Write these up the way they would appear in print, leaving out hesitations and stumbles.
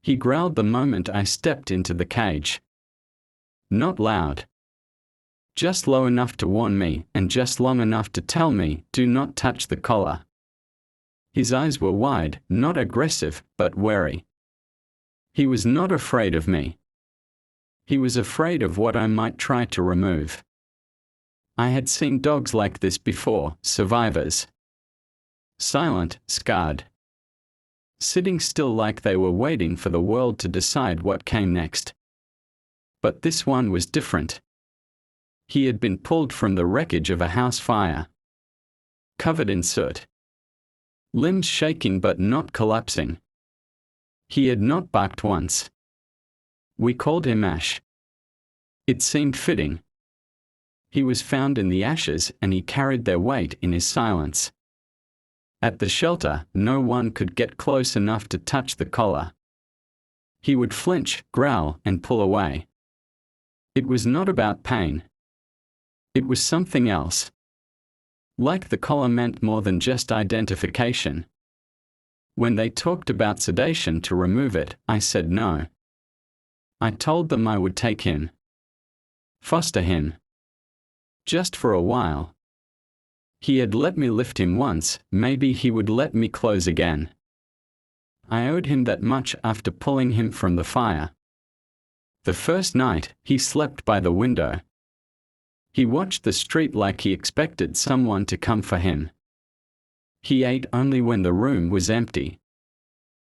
He growled the moment I stepped into the cage. Not loud. Just low enough to warn me, and just long enough to tell me, do not touch the collar. His eyes were wide, not aggressive, but wary. He was not afraid of me. He was afraid of what I might try to remove. I had seen dogs like this before, survivors. Silent, scarred. Sitting still like they were waiting for the world to decide what came next. But this one was different. He had been pulled from the wreckage of a house fire. Covered in soot. Limbs shaking but not collapsing. He had not barked once. We called him Ash. It seemed fitting. He was found in the ashes and he carried their weight in his silence. At the shelter, no one could get close enough to touch the collar. He would flinch, growl, and pull away. It was not about pain. It was something else. Like the collar meant more than just identification. When they talked about sedation to remove it, I said no. I told them I would take him. Foster him. Just for a while. He had let me lift him once, maybe he would let me close again. I owed him that much after pulling him from the fire. The first night, he slept by the window. He watched the street like he expected someone to come for him. He ate only when the room was empty.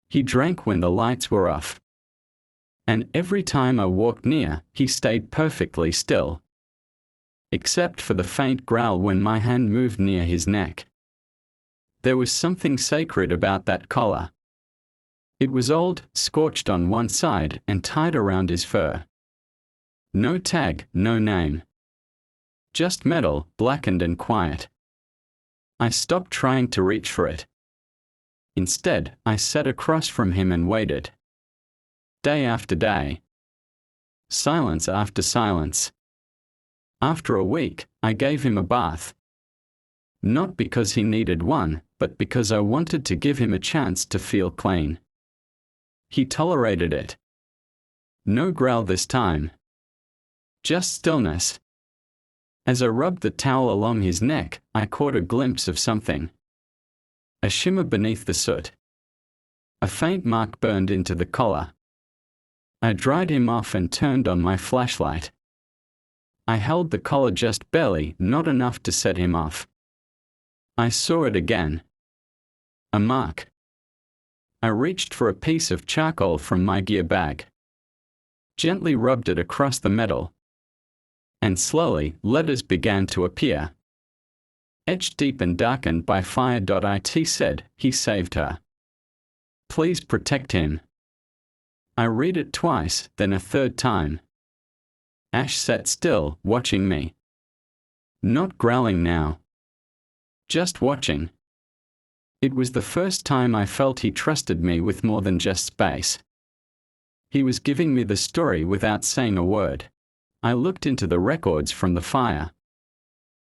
He drank when the lights were off. And every time I walked near, he stayed perfectly still. Except for the faint growl when my hand moved near his neck. There was something sacred about that collar. It was old, scorched on one side and tied around his fur. No tag, no name. Just metal, blackened and quiet. I stopped trying to reach for it. Instead, I sat across from him and waited. Day after day. Silence after silence. After a week, I gave him a bath. Not because he needed one, but because I wanted to give him a chance to feel clean. He tolerated it. No growl this time. Just stillness. As I rubbed the towel along his neck, I caught a glimpse of something. A shimmer beneath the soot. A faint mark burned into the collar. I dried him off and turned on my flashlight. I held the collar just barely, not enough to set him off. I saw it again. A mark. I reached for a piece of charcoal from my gear bag. Gently rubbed it across the metal. And slowly, letters began to appear. Etched deep and darkened by fire. It said, "He saved her. Please protect him." I read it twice, then a third time. Ash sat still, watching me. Not growling now. Just watching. It was the first time I felt he trusted me with more than just space. He was giving me the story without saying a word. I looked into the records from the fire.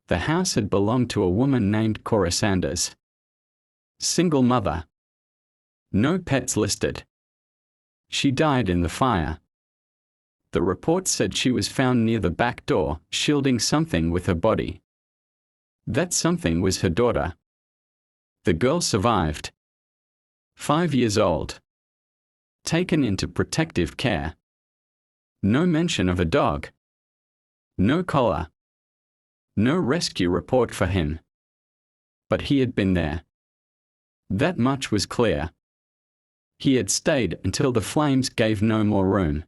The house had belonged to a woman named Cora Sanders. Single mother. No pets listed. She died in the fire. The report said she was found near the back door, shielding something with her body. That something was her daughter. The girl survived. 5 years old. Taken into protective care. No mention of a dog. No collar. No rescue report for him. But he had been there. That much was clear. He had stayed until the flames gave no more room.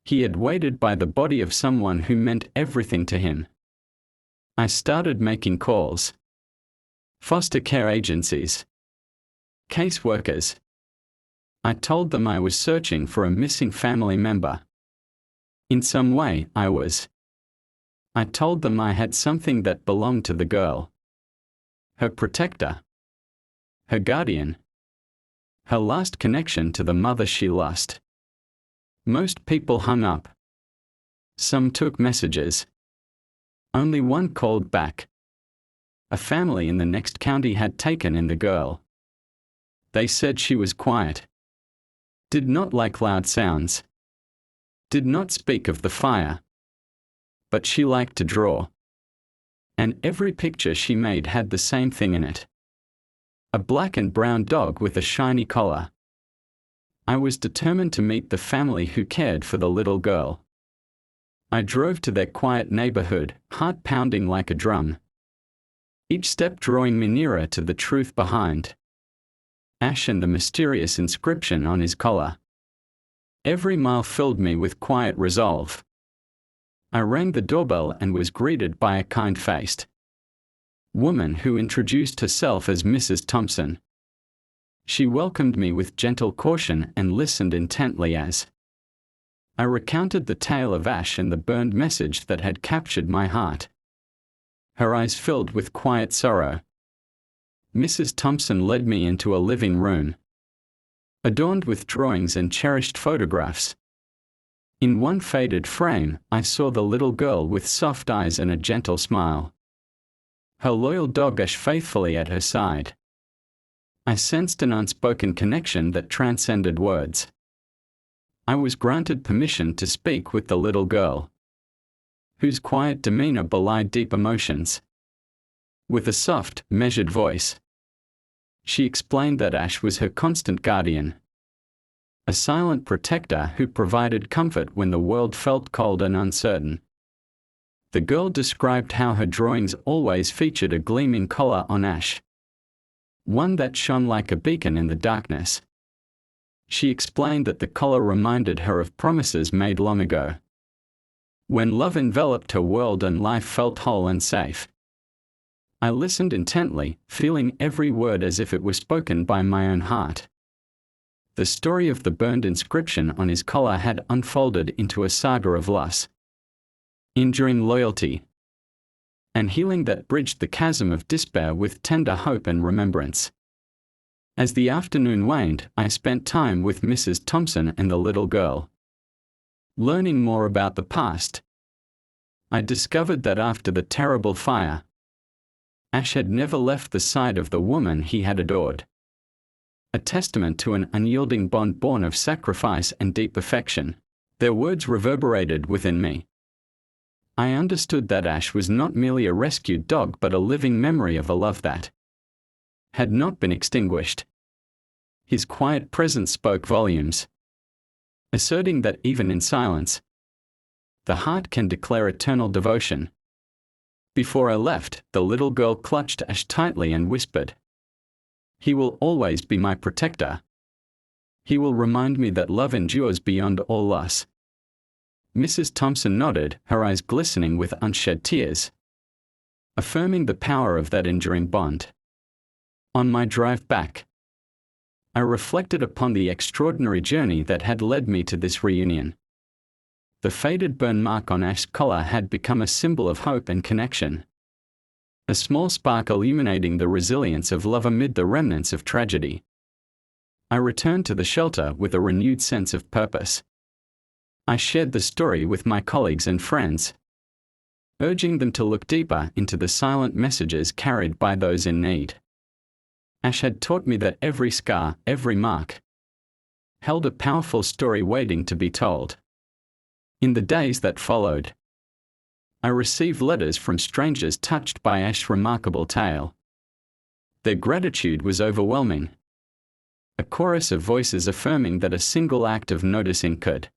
He had waited by the body of someone who meant everything to him. I started making calls. Foster care agencies. Caseworkers. I told them I was searching for a missing family member. In some way, I was. I told them I had something that belonged to the girl. Her protector. Her guardian. Her last connection to the mother she lost. Most people hung up. Some took messages. Only one called back. A family in the next county had taken in the girl. They said she was quiet. Did not like loud sounds. Did not speak of the fire. But she liked to draw. And every picture she made had the same thing in it. A black and brown dog with a shiny collar. I was determined to meet the family who cared for the little girl. I drove to their quiet neighborhood, heart pounding like a drum. Each step drawing me nearer to the truth behind Ash and the mysterious inscription on his collar. Every mile filled me with quiet resolve. I rang the doorbell and was greeted by a kind-faced woman who introduced herself as Mrs. Thompson. She welcomed me with gentle caution and listened intently as I recounted the tale of Ash and the burned message that had captured my heart. Her eyes filled with quiet sorrow. Mrs. Thompson led me into a living room, adorned with drawings and cherished photographs. In one faded frame, I saw the little girl with soft eyes and a gentle smile. Her loyal dog Ash faithfully at her side. I sensed an unspoken connection that transcended words. I was granted permission to speak with the little girl, whose quiet demeanor belied deep emotions. With a soft, measured voice, she explained that Ash was her constant guardian, a silent protector who provided comfort when the world felt cold and uncertain. The girl described how her drawings always featured a gleaming collar on Ash, one that shone like a beacon in the darkness. She explained that the collar reminded her of promises made long ago, when love enveloped her world and life felt whole and safe. I listened intently, feeling every word as if it were spoken by my own heart. The story of the burned inscription on his collar had unfolded into a saga of loss, enduring loyalty, and healing that bridged the chasm of despair with tender hope and remembrance. As the afternoon waned, I spent time with Mrs. Thompson and the little girl, learning more about the past. I discovered that after the terrible fire, Ash had never left the side of the woman he had adored, a testament to an unyielding bond born of sacrifice and deep affection. Their words reverberated within me. I understood that Ash was not merely a rescued dog but a living memory of a love that had not been extinguished. His quiet presence spoke volumes, asserting that even in silence, the heart can declare eternal devotion. Before I left, the little girl clutched Ash tightly and whispered, "He will always be my protector. He will remind me that love endures beyond all loss." Mrs. Thompson nodded, her eyes glistening with unshed tears, affirming the power of that enduring bond. On my drive back, I reflected upon the extraordinary journey that had led me to this reunion. The faded burn mark on Ash's collar had become a symbol of hope and connection, a small spark illuminating the resilience of love amid the remnants of tragedy. I returned to the shelter with a renewed sense of purpose. I shared the story with my colleagues and friends, urging them to look deeper into the silent messages carried by those in need. Ash had taught me that every scar, every mark, held a powerful story waiting to be told. In the days that followed, I received letters from strangers touched by Ash's remarkable tale. Their gratitude was overwhelming, a chorus of voices affirming that a single act of noticing could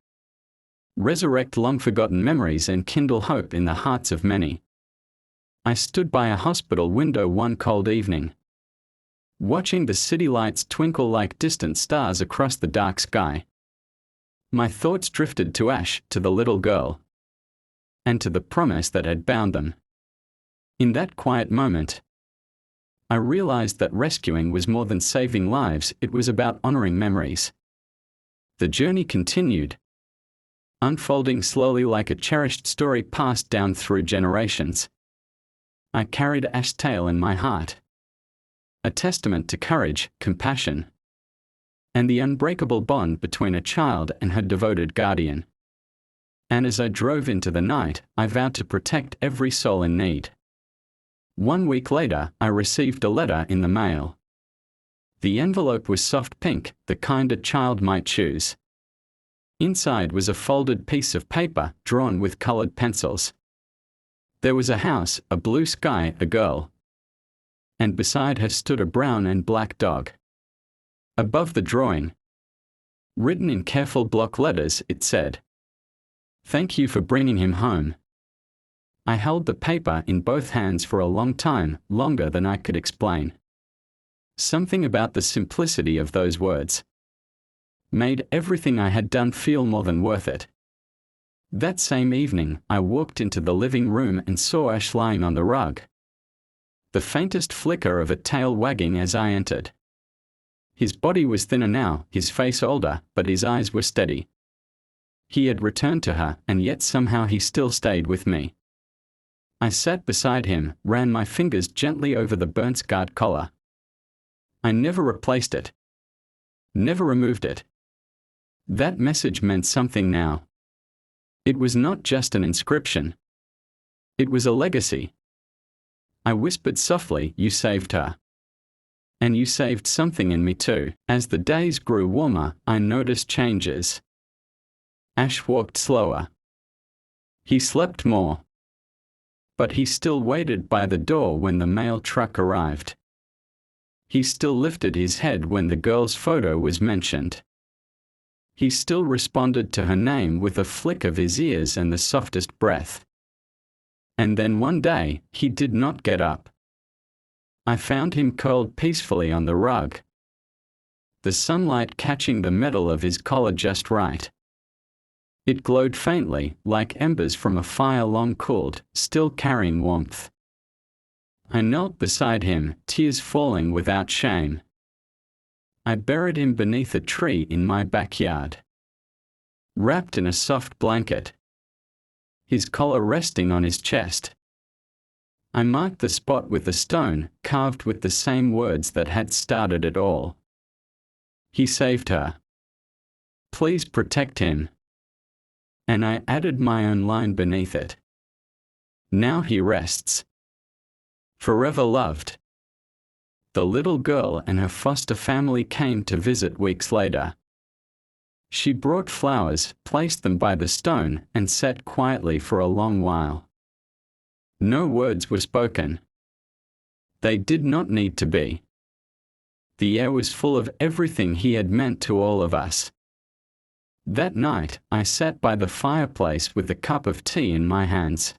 resurrect long-forgotten memories and kindle hope in the hearts of many. I stood by a hospital window one cold evening, watching the city lights twinkle like distant stars across the dark sky. My thoughts drifted to Ash, to the little girl, and to the promise that had bound them. In that quiet moment, I realized that rescuing was more than saving lives, it was about honoring memories. The journey continued, unfolding slowly like a cherished story passed down through generations. I carried Ash's tale in my heart, a testament to courage, compassion, and the unbreakable bond between a child and her devoted guardian. And as I drove into the night, I vowed to protect every soul in need. 1 week later, I received a letter in the mail, The envelope was soft pink, the kind a child might choose. Inside was a folded piece of paper drawn with colored pencils. There was a house, a blue sky, a girl. And beside her stood a brown and black dog. Above the drawing, written in careful block letters, it said, "Thank you for bringing him home." I held the paper in both hands for a long time, longer than I could explain. Something about the simplicity of those words made everything I had done feel more than worth it. That same evening, I walked into the living room and saw Ash lying on the rug. The faintest flicker of a tail wagging as I entered. His body was thinner now, his face older, but his eyes were steady. He had returned to her, and yet somehow he still stayed with me. I sat beside him, ran my fingers gently over the burnt scarred collar. I never replaced it. Never removed it. That message meant something now. It was not just an inscription. It was a legacy. I whispered softly, "You saved her. And you saved something in me too." As the days grew warmer, I noticed changes. Ash walked slower. He slept more. But he still waited by the door when the mail truck arrived. He still lifted his head when the girl's photo was mentioned. He still responded to her name with a flick of his ears and the softest breath. And then one day, he did not get up. I found him curled peacefully on the rug, the sunlight catching the metal of his collar just right. It glowed faintly, like embers from a fire long cooled, still carrying warmth. I knelt beside him, tears falling without shame. I buried him beneath a tree in my backyard, wrapped in a soft blanket, his collar resting on his chest. I marked the spot with a stone, carved with the same words that had started it all. He saved her. Please protect him. And I added my own line beneath it. Now he rests. Forever loved. The little girl and her foster family came to visit weeks later. She brought flowers, placed them by the stone, and sat quietly for a long while. No words were spoken. They did not need to be. The air was full of everything he had meant to all of us. That night, I sat by the fireplace with a cup of tea in my hands,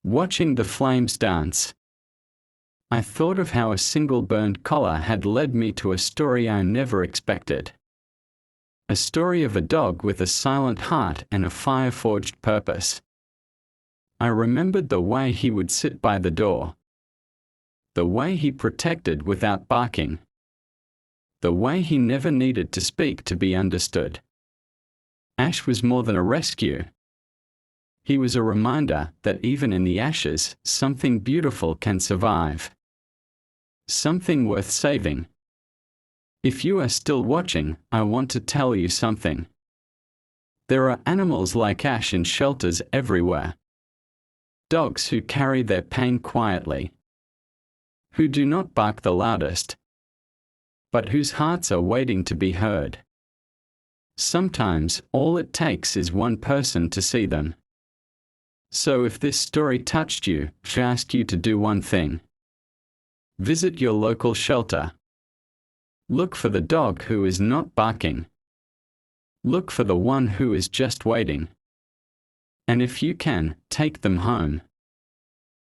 watching the flames dance. I thought of how a single burned collar had led me to a story I never expected. A story of a dog with a silent heart and a fire-forged purpose. I remembered the way he would sit by the door. The way he protected without barking. The way he never needed to speak to be understood. Ash was more than a rescue. He was a reminder that even in the ashes, something beautiful can survive. Something worth saving. If you are still watching, I want to tell you something. There are animals like Ash in shelters everywhere. Dogs who carry their pain quietly. Who do not bark the loudest. But whose hearts are waiting to be heard. Sometimes, all it takes is one person to see them. So if this story touched you, I ask you to do one thing. Visit your local shelter. Look for the dog who is not barking. Look for the one who is just waiting. And if you can, take them home.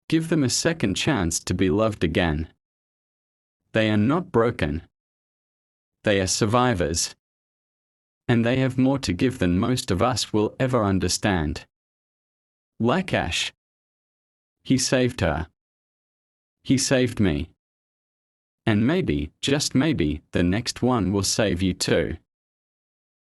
Give them a second chance to be loved again. They are not broken. They are survivors. And they have more to give than most of us will ever understand. Like Ash. He saved her. He saved me. And maybe, just maybe, the next one will save you too.